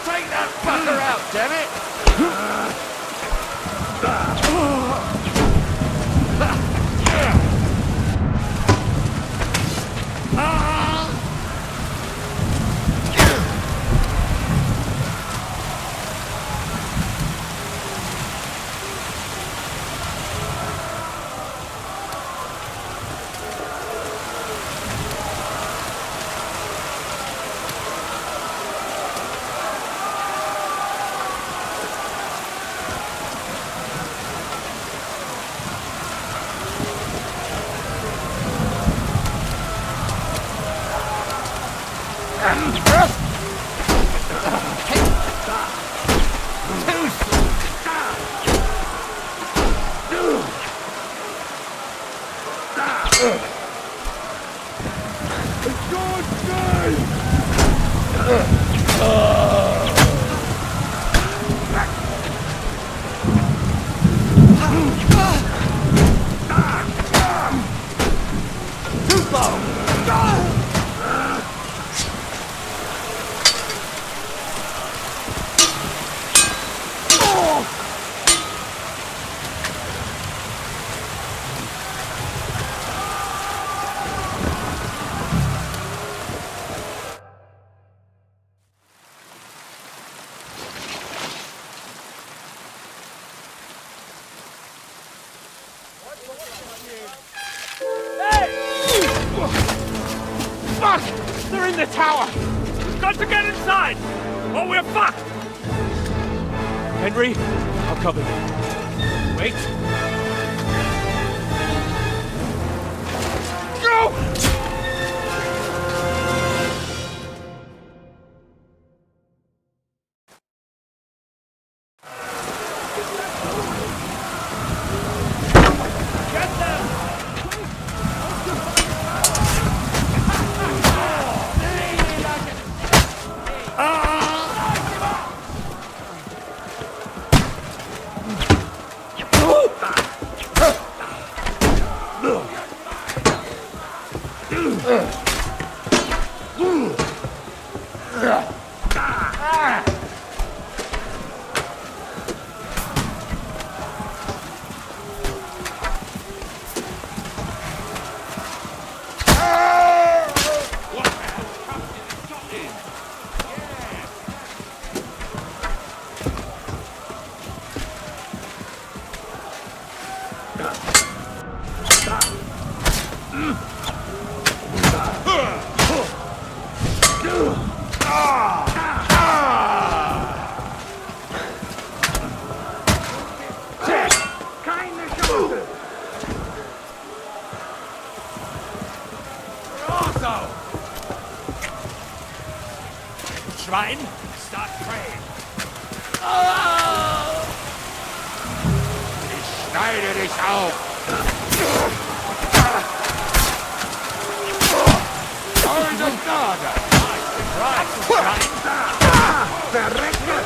Take that fucker out, damn it! Fuck! They're in the tower! We've got to get inside! Or we're fucked! Henry, I'll cover you. Wait. Shrine, start praying. Ich schneide dich auf! Eure Gnade! Verrecke!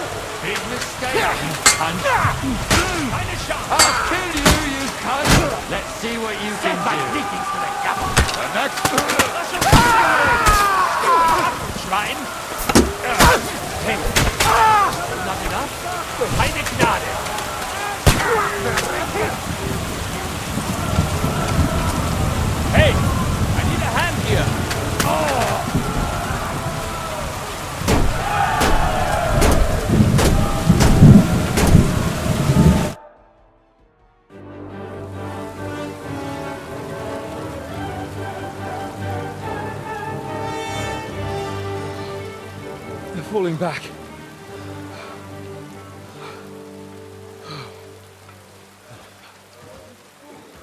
Big mistake! Keine Chance! I'll kill you, you cunt! Let's see what you can do. The next... Shrine! Hey! Not enough? Keine Gnade! Hey! I need a hand here! Oh! They're falling back.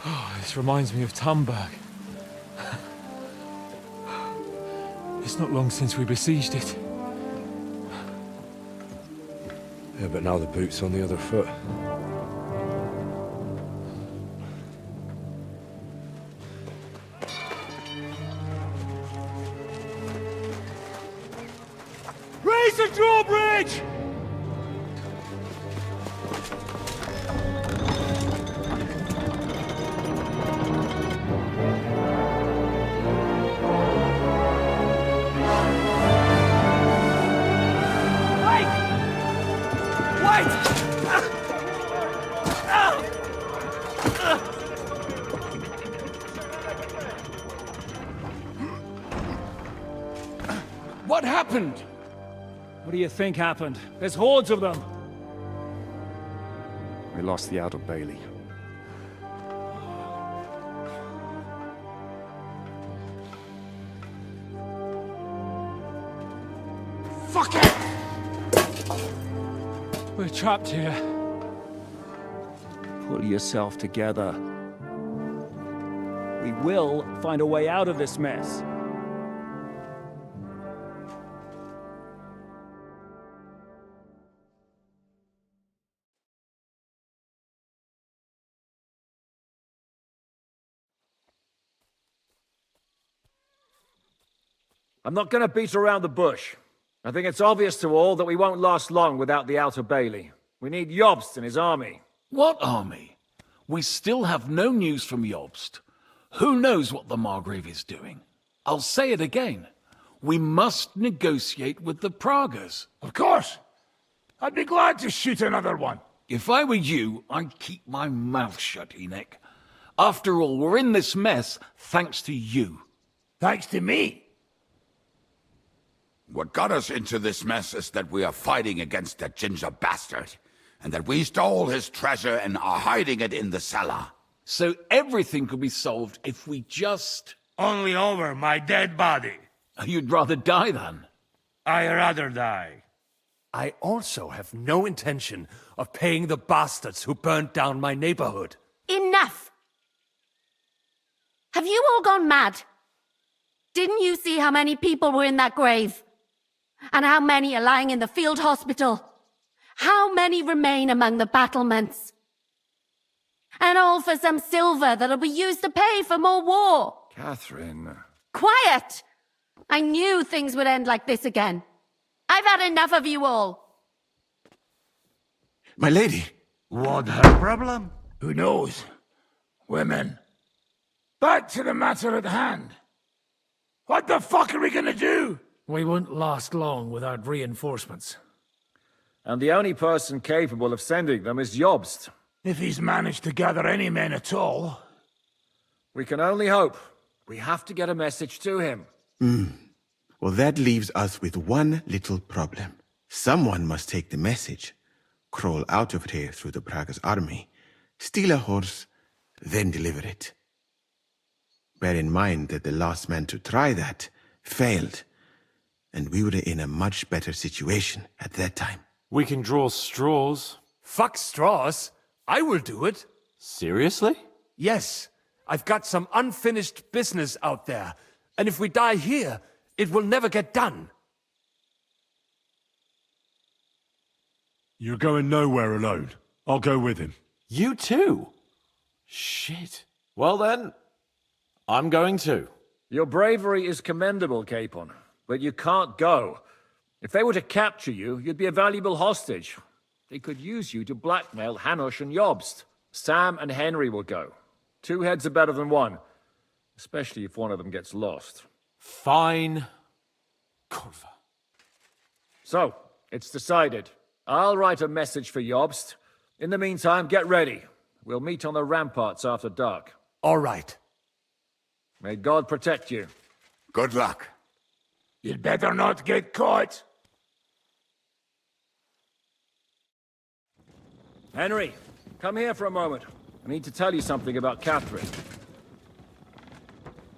Oh, this reminds me of Tumberg. It's not long since we besieged it. Yeah, but now the boot's on the other foot. Raise the drawbridge! What happened? What do you think happened? There's hordes of them. We lost the outer bailey. Fuck it! We're trapped here. Pull yourself together. We will find a way out of this mess. I'm not going to beat around the bush. I think it's obvious to all that we won't last long without the outer bailey. We need Jobst and his army. What army? We still have no news from Jobst. Who knows what the Margrave is doing? I'll say it again. We must negotiate with the Pragas. Of course. I'd be glad to shoot another one. If I were you, I'd keep my mouth shut, Enoch. After all, we're in this mess thanks to you. Thanks to me? What got us into this mess is that we are fighting against that ginger bastard, and that we stole his treasure and are hiding it in the cellar. So everything could be solved if we just... Only over my dead body. You'd rather die then? I'd rather die. I also have no intention of paying the bastards who burnt down my neighborhood. Enough! Have you all gone mad? Didn't you see how many people were in that grave? And how many are lying in the field hospital? How many remain among the battlements? And all for some silver that'll be used to pay for more war. Catherine. Quiet! I knew things would end like this again. I've had enough of you all. My lady. What her problem? Who knows? Women. Back to the matter at hand. What the fuck are we gonna do? We won't last long without reinforcements. And the only person capable of sending them is Jobst. If he's managed to gather any men at all. We can only hope. We have to get a message to him. Well, that leaves us with one little problem. Someone must take the message, crawl out of here through the Braga's army, steal a horse, then deliver it. Bear in mind that the last man to try that failed, and we were in a much better situation at that time. We can draw straws. Fuck straws. I will do it. Seriously? Yes. I've got some unfinished business out there, and if we die here, it will never get done. You're going nowhere alone. I'll go with him. You too? Shit. Well then, I'm going too. Your bravery is commendable, Capon, but you can't go. If they were to capture you, you'd be a valuable hostage. They could use you to blackmail Hanush and Jobst. Sam and Henry will go. 2 heads are better than 1, especially if one of them gets lost. Fine. Carve. So, it's decided. I'll write a message for Jobst. In the meantime, get ready. We'll meet on the ramparts after dark. All right. May God protect you. Good luck. You'd better not get caught. Henry, come here for a moment. I need to tell you something about Catherine.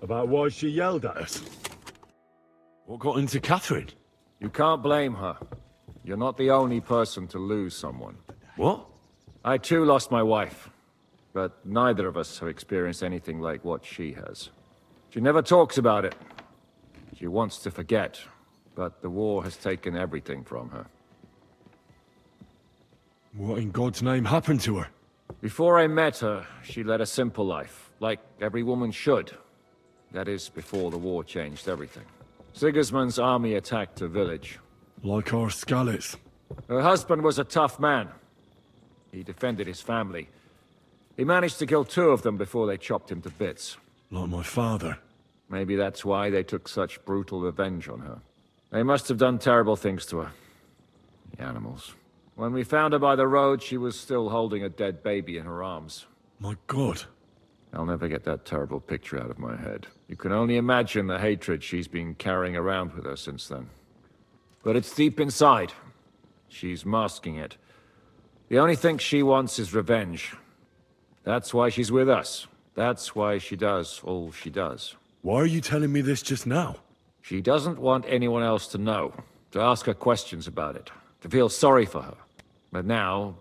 About why she yelled at us? What got into Catherine? You can't blame her. You're not the only person to lose someone. What? I too lost my wife, but neither of us have experienced anything like what she has. She never talks about it. She wants to forget, but the war has taken everything from her. What in God's name happened to her? Before I met her, she led a simple life, like every woman should. That is, before the war changed everything. Sigismund's army attacked her village. Like our Skalitz. Her husband was a tough man. He defended his family. He managed to kill 2 of them before they chopped him to bits. Like my father. Maybe that's why they took such brutal revenge on her. They must have done terrible things to her. The animals. When we found her by the road, she was still holding a dead baby in her arms. My God. I'll never get that terrible picture out of my head. You can only imagine the hatred she's been carrying around with her since then. But it's deep inside. She's masking it. The only thing she wants is revenge. That's why she's with us. That's why she does all she does. Why are you telling me this just now? She doesn't want anyone else to know, to ask her questions about it, to feel sorry for her. But now,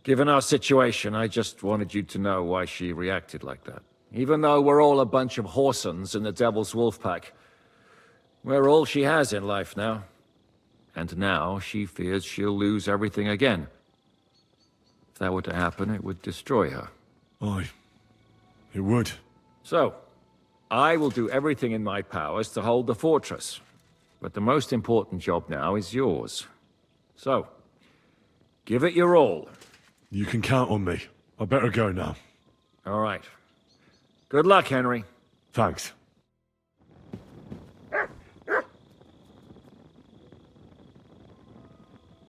given our situation, I just wanted you to know why she reacted like that. Even though we're all a bunch of whoresons in the Devil's Wolf Pack, we're all she has in life now. And now she fears she'll lose everything again. If that were to happen, it would destroy her. Aye, it would. So, I will do everything in my powers to hold the fortress. But the most important job now is yours. So, give it your all. You can count on me. I better go now. All right. Good luck, Henry. Thanks.